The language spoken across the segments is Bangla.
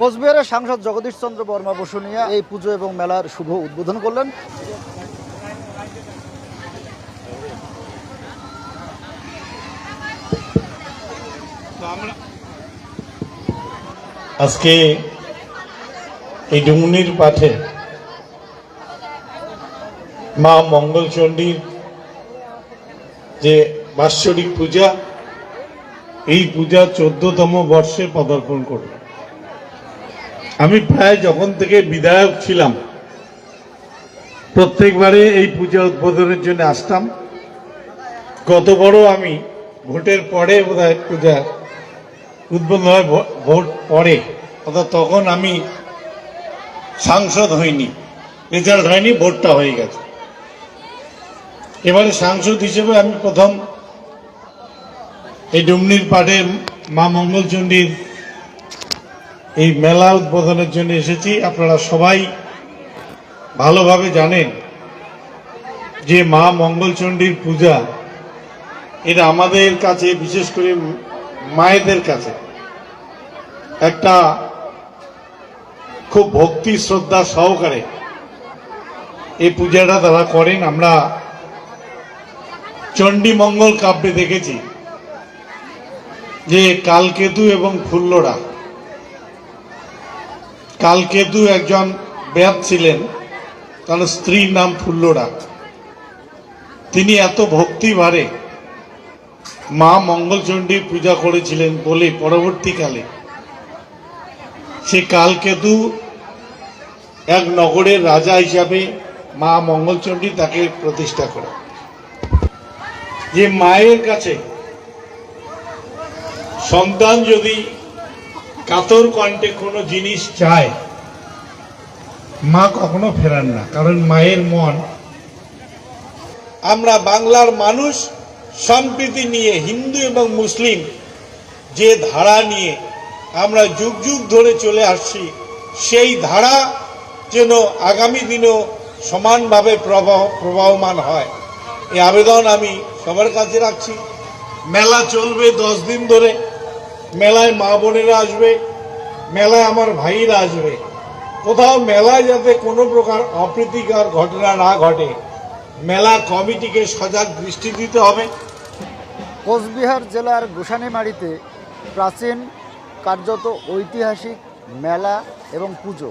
কোচবিহারের সাংসদ জগদীশ চন্দ্র বর্মা বসুনিয়া এই পুজো এবং মেলার শুভ উদ্বোধন করলেন। আজকে এই ডুমনির পাঠে মা মঙ্গলচণ্ডীর যে বাৎসরিক পূজা, এই পূজা 14তম বর্ষে পদার্পণ করল। আমি প্রায় যখন থেকে বিধায়ক ছিলাম প্রত্যেকবারে এই পূজা উদ্বোধনের জন্য আসতাম। গত বড় আমি ভোটের পরে বোধহয় পূজা উদ্বোধন হয়, ভোট পরে, অর্থাৎ তখন আমি সাংসদ হইনি, রেজাল্ট হয়নি, ভোটটা হয়ে গেছে। এবারে সাংসদ হিসেবে আমি প্রথম এই ডুমনির পাড়ে মা মঙ্গলচণ্ডীর এই মেলা উদ্বোধনের জন্য এসেছি। আপনারা সবাই ভালোভাবে জানেন যে মা মঙ্গলচণ্ডীর পূজা এটা আমাদের কাছে, বিশেষ করে মায়েদের কাছে একটা খুব ভক্তি শ্রদ্ধা সহকারে এই পূজাটা তারা করেন। আমরা চণ্ডী মঙ্গল কাব্যে দেখেছি যে কালকেতু এবং ফুল্লরা, কালকেতু একজন ব্যাত ছিলেন, তার স্ত্রীর নাম ফুল্লরা। তিনি এত ভক্তি ভারে মা মঙ্গলচণ্ডীর পূজা করেছিলেন বলে পরবর্তীকালে সে কালকেতু এক নগরের রাজা হিসাবে মা মঙ্গলচণ্ডী তাকে প্রতিষ্ঠা করে। যে মায়ের কাছে সন্তান যদি কাতর কণ্ঠে কোনো জিনিস চায়, মা কখনো ফেরান না, কারণ মায়ের মন। আমরা বাংলার মানুষ সম্প্রীতি নিয়ে, হিন্দু এবং মুসলিম যে ধারা নিয়ে আমরা যুগ যুগ ধরে চলে আসছি, সেই ধারা যেন আগামী দিনেও সমানভাবে প্রবাহমান হয়, এই আবেদন আমি সবার কাছে রাখছি। মেলা চলবে 10 দিন ধরে। মেলায় মা বোনেরা আসবে, মেলায় আমার ভাইরা আসবে। কোথাও মেলায় যাতে কোনো প্রকার অপ্রীতিকর ঘটনা না ঘটে, মেলা কমিটিকে সজাগ দৃষ্টি দিতে হবে। কোচবিহার জেলার গোসানিমারিতে প্রাচীন, কার্যত ঐতিহাসিক মেলা এবং পুজো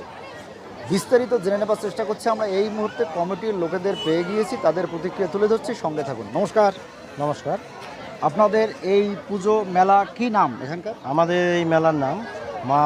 বিস্তারিত জেনে নেবার চেষ্টা করছি আমরা। এই মুহূর্তে কমিটির লোকেদের পেয়ে গিয়েছি, তাদের প্রতিক্রিয়া তুলে ধরছি, সঙ্গে থাকুন। নমস্কার। নমস্কার। আপনাদের এই পুজো মেলা কি নাম এখানকার? আমাদের এই মেলার নাম মা